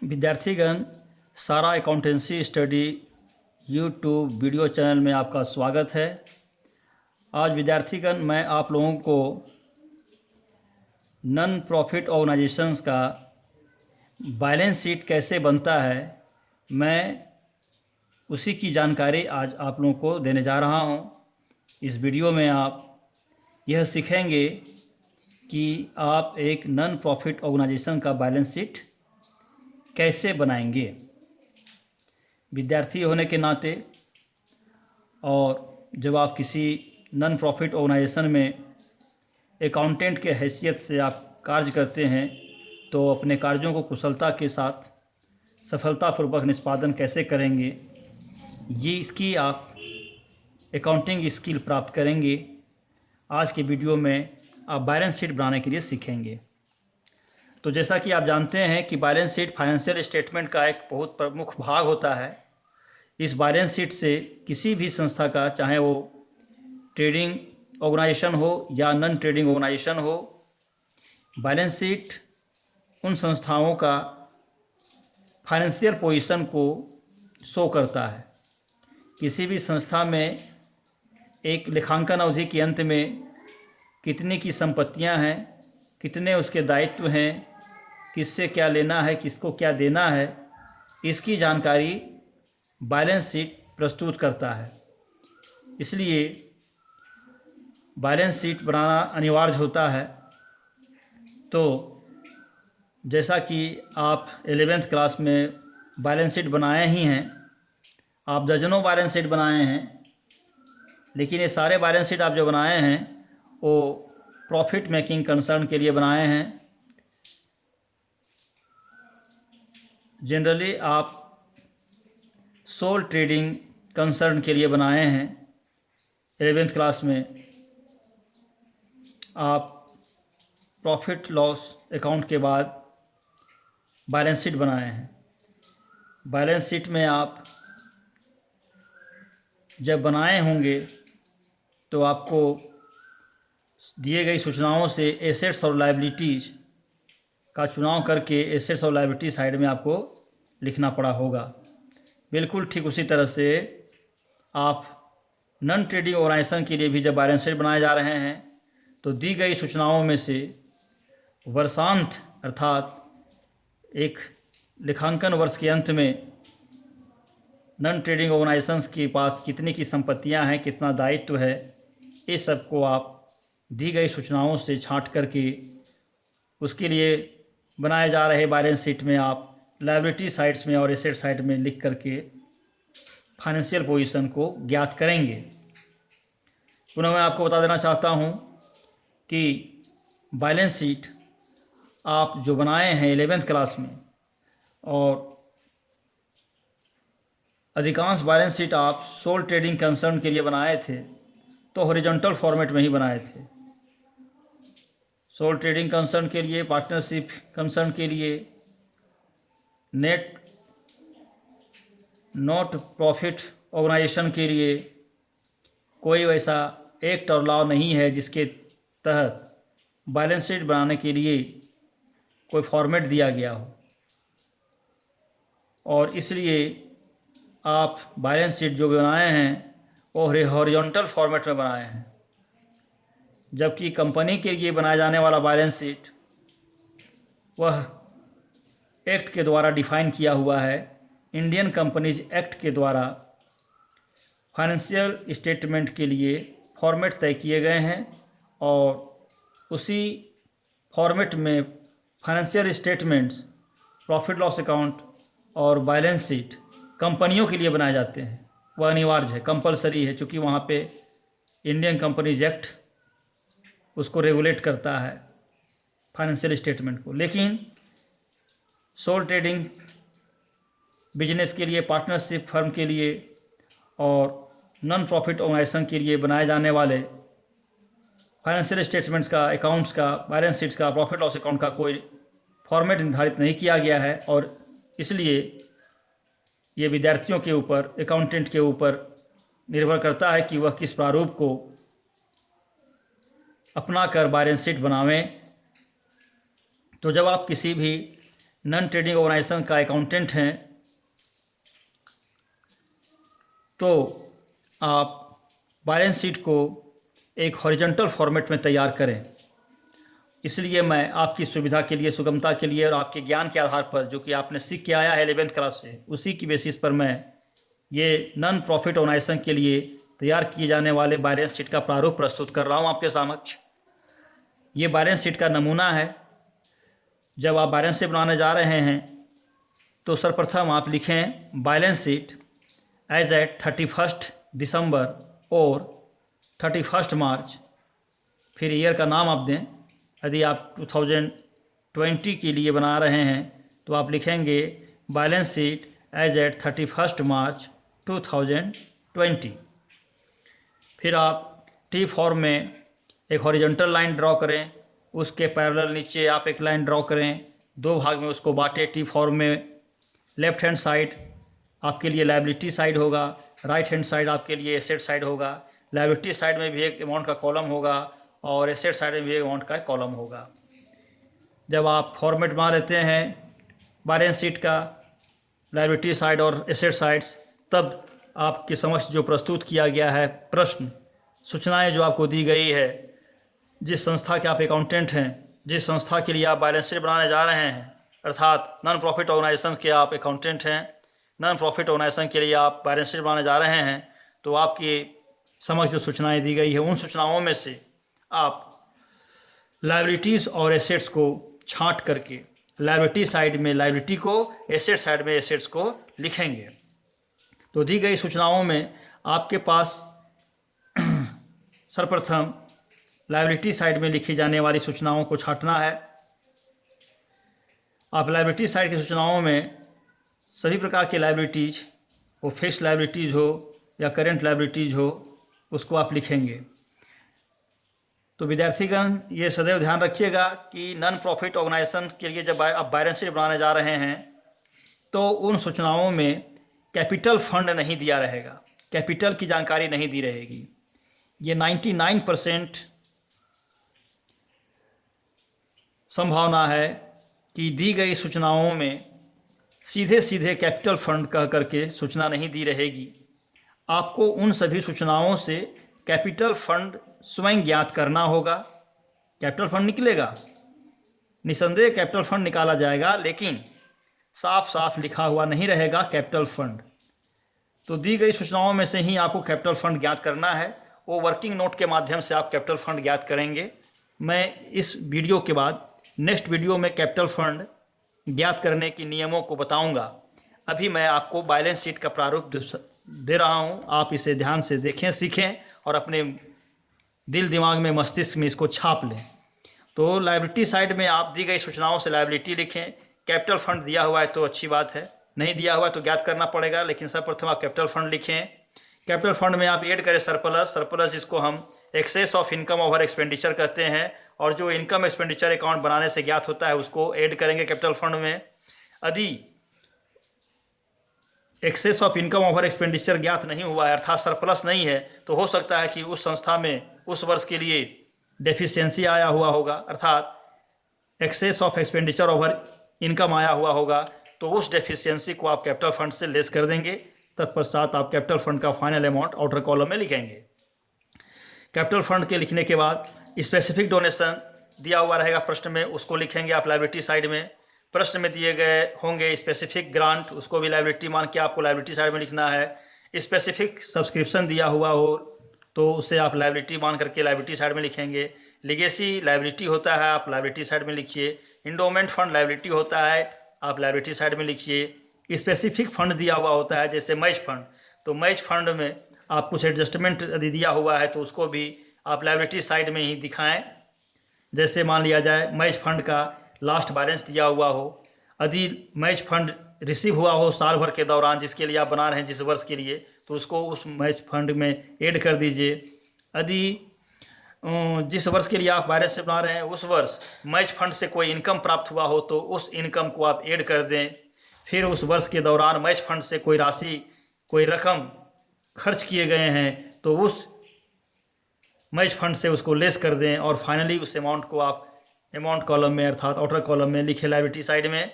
विद्यार्थीगण, सारा accountancy study YouTube video channel में आपका स्वागत है। आज विद्यार्थीगण मैं आप लोगों को नॉन प्रॉफिट ऑर्गेनाइजेशंस का बैलेंस शीट कैसे बनता है, मैं उसी की जानकारी आज आप लोगों को देने जा रहा हूं। इस वीडियो में आप यह सीखेंगे कि आप एक नॉन प्रॉफिट ऑर्गेनाइजेशन का बैलेंस शीट कैसे बनाएंगे। विद्यार्थी होने के नाते और जब आप किसी नॉन प्रॉफिट ऑर्गेनाइजेशन में अकाउंटेंट के हैसियत से आप कार्य करते हैं तो अपने कार्यों को कुशलता के साथ सफलतापूर्वक निष्पादन कैसे करेंगे, ये इसकी आप अकाउंटिंग स्किल प्राप्त करेंगे। आज के वीडियो में आप बैलेंस शीट बनाने के लिए सीखेंगे। तो जैसा कि आप जानते हैं कि बैलेंस शीट फाइनेंशियल स्टेटमेंट का एक बहुत प्रमुख भाग होता है। इस बैलेंस शीट से किसी भी संस्था का, चाहे वो ट्रेडिंग ऑर्गेनाइजेशन हो या नॉन ट्रेडिंग ऑर्गेनाइजेशन हो, बैलेंस शीट उन संस्थाओं का फाइनेंशियल पोजीशन को शो करता है। किसी भी संस्था में एक लेखांकन अवधि के अंत में कितनी की संपत्तियां हैं, कितने उसके दायित्व हैं, किससे क्या लेना है, किसको क्या देना है, इसकी जानकारी बैलेंस शीट प्रस्तुत करता है। इसलिए बैलेंस शीट बनाना अनिवार्य होता है। तो जैसा कि आप 11th क्लास में बैलेंस शीट बनाए ही हैं, आप दर्जनों बैलेंस शीट बनाए हैं, लेकिन ये सारे बैलेंस शीट आप जो बनाए हैं वो प्रॉफिट मेकिंग कंसर्न के लिए बनाए हैं। जनरली आप सोल ट्रेडिंग कंसर्न के लिए बनाए हैं। 11th क्लास में आप प्रॉफिट लॉस अकाउंट के बाद बैलेंस शीट बनाए हैं। बैलेंस शीट में आप जब बनाए होंगे तो आपको दिए गई सूचनाओं से एसेट्स और लायबिलिटीज़ का चुनाव करके एसेट्स और लायबिलिटी साइड में आपको लिखना पड़ा होगा। बिल्कुल ठीक उसी तरह से आप नॉन ट्रेडिंग ऑर्गेनाइजेशन के लिए भी जब बैलेंस शीट बनाए जा रहे हैं तो दी गई सूचनाओं में से वर्षांत अर्थात एक लेखांकन वर्ष के अंत में नॉन ट्रेडिंग ऑर्गेनाइजेशंस के पास कितनी की संपत्तियां हैं, कितना दायित्व है, इस सब को आप दी गई सूचनाओं से छांट करके उसके लिए बनाए जा रहे बैलेंस शीट में आप लायबिलिटी साइड्स में और एसेट साइड में लिख करके फाइनेंशियल पोजीशन को ज्ञात करेंगे। पुनः मैं आपको बता देना चाहता हूं कि बैलेंस शीट आप जो बनाए हैं 11th क्लास में, और अधिकांश बैलेंस शीट आप सोल ट्रेडिंग कंसर्न के लिए बनाए थे तो हॉरिजॉन्टल फॉर्मेट में ही बनाए थे। सोल ट्रेडिंग कंसर्न के लिए, पार्टनरशिप कंसर्न के लिए, नेट नॉट प्रॉफिट ऑर्गेनाइजेशन के लिए कोई वैसा एक्ट और लॉ नहीं है जिसके तहत बैलेंस शीट बनाने के लिए कोई फॉर्मेट दिया गया हो, और इसलिए आप बैलेंस शीट जो बनाए हैं वो हॉरिजॉन्टल फॉर्मेट में बनाए हैं। जबकि कंपनी के लिए बनाया जाने वाला बैलेंस शीट वह एक्ट के द्वारा डिफाइन किया हुआ है। इंडियन कंपनीज एक्ट के द्वारा फाइनेंशियल स्टेटमेंट के लिए फॉर्मेट तय किए गए हैं, और उसी फॉर्मेट में financial statements, profit loss account और बैलेंस शीट कंपनियों के लिए बनाए जाते हैं। वह अनिवार्य है, कंपलसरी है, चूँकि वहाँ पे इंडियन कंपनीज एक्ट उसको रेगुलेट करता है फाइनेंशियल स्टेटमेंट को। लेकिन सोल ट्रेडिंग बिजनेस के लिए, पार्टनरशिप फर्म के लिए और नॉन प्रॉफिट ऑर्गेनाइजेशन के लिए बनाए जाने वाले फाइनेंशियल स्टेटमेंट्स का, अकाउंट्स का, बैलेंस शीट्स का, प्रॉफिट लॉस अकाउंट का कोई फॉर्मेट निर्धारित नहीं किया गया है, और इसलिए ये विद्यार्थियों के ऊपर, अकाउंटेंट के ऊपर निर्भर करता है कि वह किस प्रारूप को अपना कर बैलेंस शीट बनावें। तो जब आप किसी भी नॉन ट्रेडिंग ऑर्गेनाइजेशन का अकाउंटेंट हैं तो आप बैलेंस शीट को एक हॉरिजॉन्टल फॉर्मेट में तैयार करें। इसलिए मैं आपकी सुविधा के लिए, सुगमता के लिए और आपके ज्ञान के आधार पर जो कि आपने सीख के आया है 11th क्लास से, उसी की बेसिस पर मैं ये नॉन प्रॉफिट ऑर्गेनाइजेशन के लिए तैयार किए जाने वाले बैलेंस शीट का प्रारूप प्रस्तुत कर रहा हूँ आपके समक्ष। ये बैलेंस शीट का नमूना है। जब आप बैलेंस शीट बनाने जा रहे हैं तो सर्वप्रथम आप लिखें बैलेंस शीट एज एट 31 दिसंबर और 31 मार्च, फिर ईयर का नाम आप दें। यदि आप 2020 के लिए बना रहे हैं तो आप लिखेंगे बैलेंस शीट एज एट 31 मार्च 2020। फिर आप टी फॉर्म में एक हॉरिजॉन्टल लाइन ड्रॉ करें, उसके पैरेलल नीचे आप एक लाइन ड्रॉ करें, दो भाग में उसको बांटें। टी फॉर्म में लेफ्ट हैंड साइड आपके लिए लायबिलिटी साइड होगा, राइट हैंड साइड आपके लिए एसेट साइड होगा। लायबिलिटी साइड में भी एक अमाउंट का कॉलम होगा और एसेट साइड में भी एक अमाउंट का कॉलम होगा। जब आप फॉर्मेट बना लेते हैं बैलेंस शीट का, लायबिलिटी साइड और एसेट साइड्स, तब आपके समक्ष जो प्रस्तुत किया गया है प्रश्न, सूचनाएं जो आपको दी गई है, जिस संस्था के आप अकाउंटेंट हैं, जिस संस्था के लिए आप बैलेंस शीट बनाने जा रहे हैं, अर्थात नॉन प्रॉफिट ऑर्गेनाइजेशन के आप अकाउंटेंट हैं, नॉन प्रॉफिट ऑर्गेनाइजेशन के लिए आप बैलेंस शीट बनाने जा रहे हैं, तो आपकी समक्ष जो सूचनाएं दी गई है उन सूचनाओं में से आप लायबिलिटीज़ और एसेट्स को छांट करके लायबिलिटी साइड में लायबिलिटी को, एसेट साइड में एसेट्स को लिखेंगे। तो दी गई सूचनाओं में आपके पास सर्वप्रथम लायबिलिटी साइड में लिखी जाने वाली सूचनाओं को छांटना है। आप लायबिलिटी साइड की सूचनाओं में सभी प्रकार के लायबिलिटीज़, वो फिक्स्ड लायबिलिटीज़ हो या करेंट लायबिलिटीज़ हो, उसको आप लिखेंगे। तो विद्यार्थीगण ये सदैव ध्यान रखिएगा कि नॉन प्रॉफिट ऑर्गेनाइजेशन के लिए जब आप बैलेंस शीट बनाने जा रहे हैं तो उन सूचनाओं में कैपिटल फंड नहीं दिया रहेगा, कैपिटल की जानकारी नहीं दी रहेगी। ये 99% संभावना है कि दी गई सूचनाओं में सीधे सीधे कैपिटल फंड कह करके सूचना नहीं दी रहेगी। आपको उन सभी सूचनाओं से कैपिटल फंड स्वयं ज्ञात करना होगा। कैपिटल फंड निकलेगा, निसंदेह कैपिटल फंड निकाला जाएगा, लेकिन साफ साफ लिखा हुआ नहीं रहेगा कैपिटल फंड। तो दी गई सूचनाओं में से ही आपको कैपिटल फंड ज्ञात करना है। वो वर्किंग नोट के माध्यम से आप कैपिटल फंड ज्ञात करेंगे। मैं इस वीडियो के बाद नेक्स्ट वीडियो में कैपिटल फंड ज्ञात करने के नियमों को बताऊंगा। अभी मैं आपको बैलेंस शीट का प्रारूप दे रहा हूं, आप इसे ध्यान से देखें, सीखें और अपने दिल दिमाग में, मस्तिष्क में इसको छाप लें। तो लायबिलिटी साइड में आप दी गई सूचनाओं से लायबिलिटी लिखें। कैपिटल फंड दिया हुआ है तो अच्छी बात है, नहीं दिया हुआ है तो ज्ञात करना पड़ेगा, लेकिन सर्वप्रथम आप कैपिटल फंड लिखें। कैपिटल फंड में आप ऐड करें सरप्लस, सरप्लस जिसको हम excess of income over expenditure कहते हैं, और जो इनकम एक्सपेंडिचर अकाउंट बनाने से ज्ञात होता है उसको ऐड करेंगे कैपिटल फंड में। यदि excess of income over expenditure ज्ञात नहीं हुआ है, अर्थात सरप्लस नहीं है, तो हो सकता है कि उस संस्था में उस वर्ष के लिए डेफिशिएंसी आया हुआ होगा, अर्थात excess of expenditure over income आया हुआ होगा, तो उस डेफिशिएंसी को आप कैपिटल फंड से लेस कर देंगे। तत्पश्चात आप कैपिटल फंड का फाइनल अमाउंट आउटर कॉलम में लिखेंगे। कैपिटल फंड के लिखने के बाद स्पेसिफिक डोनेशन दिया हुआ रहेगा प्रश्न में, उसको लिखेंगे आप लायबिलिटी साइड में। प्रश्न में दिए गए होंगे स्पेसिफिक ग्रांट, उसको भी लायबिलिटी मान के आपको लायबिलिटी साइड में लिखना है। स्पेसिफिक सब्सक्रिप्शन दिया हुआ हो तो उसे आप लायबिलिटी मान करके लायबिलिटी साइड में लिखेंगे। लिगेसी लायबिलिटी होता है, आप लायबिलिटी साइड में लिखिए। इंडोमेंट फंड लायबिलिटी होता है, आप लायबिलिटी साइड में लिखिए। स्पेसिफिक फंड दिया हुआ होता है जैसे मैच फंड, तो मैच फंड में आप कुछ एडजस्टमेंट यदि दिया हुआ है तो उसको भी आप लायबिलिटी साइड में ही दिखाएं। जैसे मान लिया जाए मैच फंड का लास्ट बैलेंस दिया हुआ हो, यदि मैच फंड रिसीव हुआ हो साल भर के दौरान जिसके लिए आप बना रहे हैं जिस वर्ष के लिए, तो उसको उस मैच फंड में ऐड कर दीजिए। यदि जिस वर्ष के लिए आप बैलेंस बना रहे हैं उस वर्ष मैच फंड से कोई इनकम प्राप्त हुआ हो तो उस इनकम को आप ऐड कर दें। फिर उस वर्ष के दौरान मैच फंड से कोई राशि, कोई रकम खर्च किए गए हैं तो उस मैच फंड से उसको लेस कर दें, और फाइनली उस अमाउंट को आप अमाउंट कॉलम में अर्थात आउटर कॉलम में लिखे लायबिलिटी साइड में।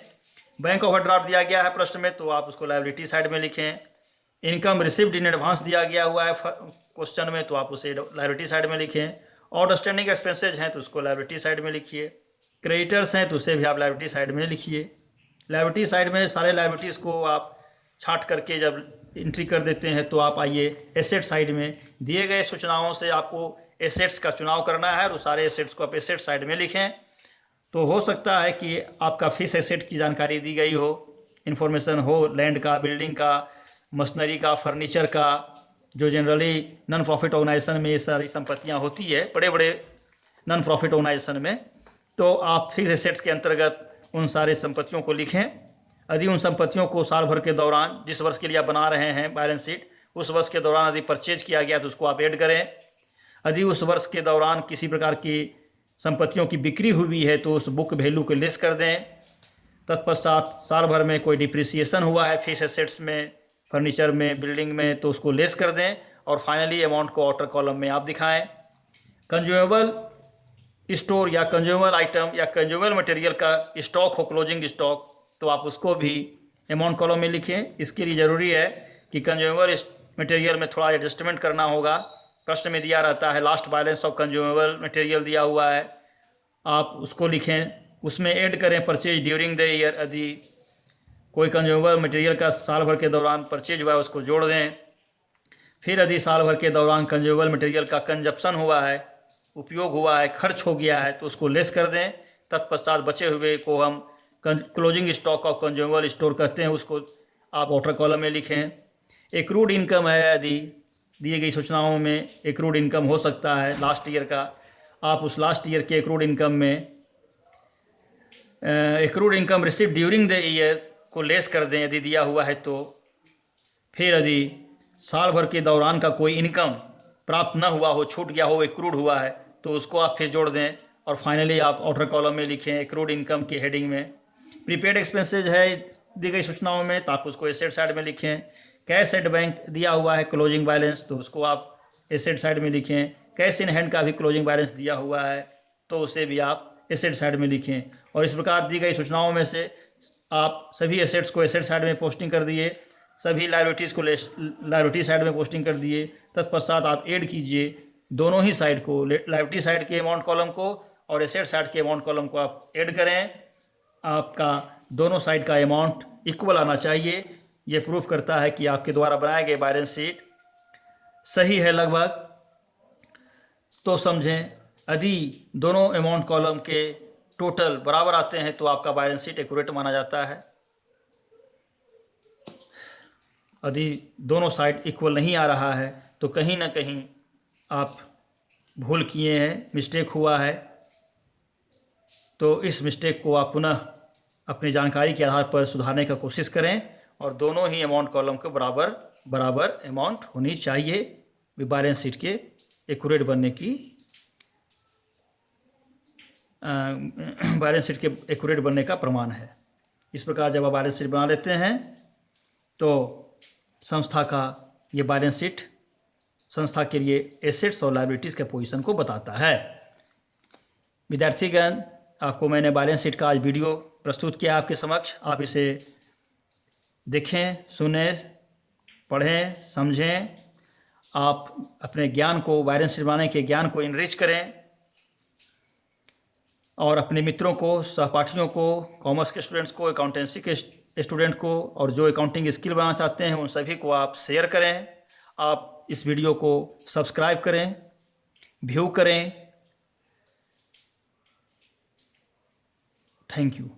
बैंक ओवरड्राफ्ट दिया गया है प्रश्न में, तो आप उसको लायबिलिटी साइड में लिखें। इनकम रिसिव्ड इन एडवांस दिया गया हुआ है क्वेश्चन में, तो आप उसे लायबिलिटी साइड में लिखें। आउटस्टैंडिंग एक्सपेंसेज हैं तो उसको लायबिलिटी साइड में लिखिए। क्रेडिटर्स हैं तो उसे भी आप लायबिलिटी साइड में लिखिए। लायबिलिटी साइड में सारे लायबिलिटीज़ को आप छांट करके जब एंट्री कर देते हैं तो आप आइए एसेट साइड में। दिए गए सूचनाओं से आपको एसेट्स का चुनाव करना है और सारे एसेट्स को आप एसेट साइड में लिखें। तो हो सकता है कि आपका फिक्स एसेट की जानकारी दी गई हो, इन्फॉर्मेशन हो लैंड का, बिल्डिंग का, मशीनरी का, फर्नीचर का, जो जनरली नॉन प्रॉफिट ऑर्गेनाइजेशन में ये सारी संपत्तियाँ होती है, बड़े बड़े नॉन प्रॉफिट ऑर्गेनाइजेशन में। तो आप फिक्स एसेट्स के अंतर्गत उन सारे संपत्तियों को लिखें। यदि उन संपत्तियों को साल भर के दौरान, जिस वर्ष के लिए आप बना रहे हैं बैलेंस शीट, उस वर्ष के दौरान यदि परचेज किया गया तो उसको आप ऐड करें। यदि उस वर्ष के दौरान किसी प्रकार की संपत्तियों की बिक्री हुई है तो उस बुक वैल्यू को लेस कर दें। तत्पश्चात साल भर में कोई डिप्रिसिएशन हुआ है फिक्स एसेट्स में, फर्नीचर में, बिल्डिंग में, तो उसको लेस कर दें और फाइनली अमाउंट को आउटर कॉलम में आप दिखाएं। कंज्यूमेबल स्टोर या कंज्यूमेबल आइटम या कंज्यूमेबल मटेरियल का स्टॉक हो, क्लोजिंग स्टॉक, तो आप उसको भी अमाउंट कॉलम में लिखें। इसके लिए ज़रूरी है कि कंज्यूमेबल मटेरियल में थोड़ा एडजस्टमेंट करना होगा। प्रश्न में दिया रहता है last balance of consumable material दिया हुआ है, आप उसको लिखें, उसमें ऐड करें परचेज ड्यूरिंग द ईयर। यदि कोई कंज्यूमेबल मटेरियल का साल भर के दौरान परचेज हुआ है उसको जोड़ दें। फिर यदि साल भर के दौरान कंज्यूमेबल मटेरियल का कंजप्शन हुआ है, उपयोग हुआ है, खर्च हो गया है, तो उसको लेस कर दें। तत्पश्चात बचे हुए को हम closing stock of consumable store कहते हैं, उसको आप आउटर कॉलम में लिखें। एक्रूड इनकम है, यदि दिए गई सूचनाओं में एक्रूड इनकम हो सकता है लास्ट ईयर का, आप उस लास्ट ईयर के एक्रूड इनकम में accrued income receive during the year को लेस कर दें यदि दिया हुआ है तो। फिर यदि साल भर के दौरान का कोई इनकम प्राप्त न हुआ हो, छूट गया हो, एक्रूड हुआ है, तो उसको आप फिर जोड़ दें और फाइनली आप आउटर कॉलम में लिखें एक्रूड इनकम के हेडिंग में। प्रीपेड एक्सपेंसेज है दी गई सूचनाओं में, तो आप उसको एसेट साइड में लिखें। कैश एट बैंक दिया हुआ है क्लोजिंग बैलेंस, तो उसको आप एसेट साइड में लिखें। कैश इन हैंड का भी क्लोजिंग बैलेंस दिया हुआ है तो उसे भी आप एसेट साइड में लिखें। और इस प्रकार दी गई सूचनाओं में से आप सभी एसेट्स को एसेट साइड में पोस्टिंग कर दिए, सभी लायबिलिटीज़ को लायबिलिटी साइड में पोस्टिंग कर दिए। तत्पश्चात आप ऐड कीजिए दोनों ही साइड को, लायबिलिटी साइड के अमाउंट कॉलम को और एसेट साइड के अमाउंट कॉलम को आप ऐड करें। आपका दोनों साइड का अमाउंट इक्वल आना चाहिए। ये प्रूफ करता है कि आपके द्वारा बनाए गए बैलेंस शीट सही है लगभग। तो समझें, यदि दोनों अमाउंट कॉलम के टोटल बराबर आते हैं तो आपका बैलेंस शीट एक्यूरेट माना जाता है। यदि दोनों साइड इक्वल नहीं आ रहा है तो कहीं ना कहीं आप भूल किए हैं, मिस्टेक हुआ है। तो इस मिस्टेक को आप पुनः अपनी जानकारी के आधार पर सुधारने का कोशिश करें और दोनों ही अमाउंट कॉलम के बराबर बराबर अमाउंट होनी चाहिए बैलेंस शीट के एक्यूरेट बनने की, बैलेंस शीट के एक्यूरेट बनने का प्रमाण है। इस प्रकार जब आप बैलेंस शीट बना लेते हैं तो संस्था का ये बैलेंस शीट संस्था के लिए एसेट्स और लायबिलिटीज़ के पोजीशन को बताता है। विद्यार्थीगण, आपको मैंने बैलेंस शीट का आज वीडियो प्रस्तुत किया आपके समक्ष। आप इसे देखें, सुने, पढ़ें, समझें। आप अपने ज्ञान को, बैलेंस शीट बनाने के ज्ञान को इनरिच करें और अपने मित्रों को, सहपाठियों को, कॉमर्स के स्टूडेंट्स को, अकाउंटेंसी के स्टूडेंट को और जो अकाउंटिंग स्किल बनाना चाहते हैं उन सभी को आप शेयर करें। आप इस वीडियो को सब्सक्राइब करें, व्यू करें। Thank you.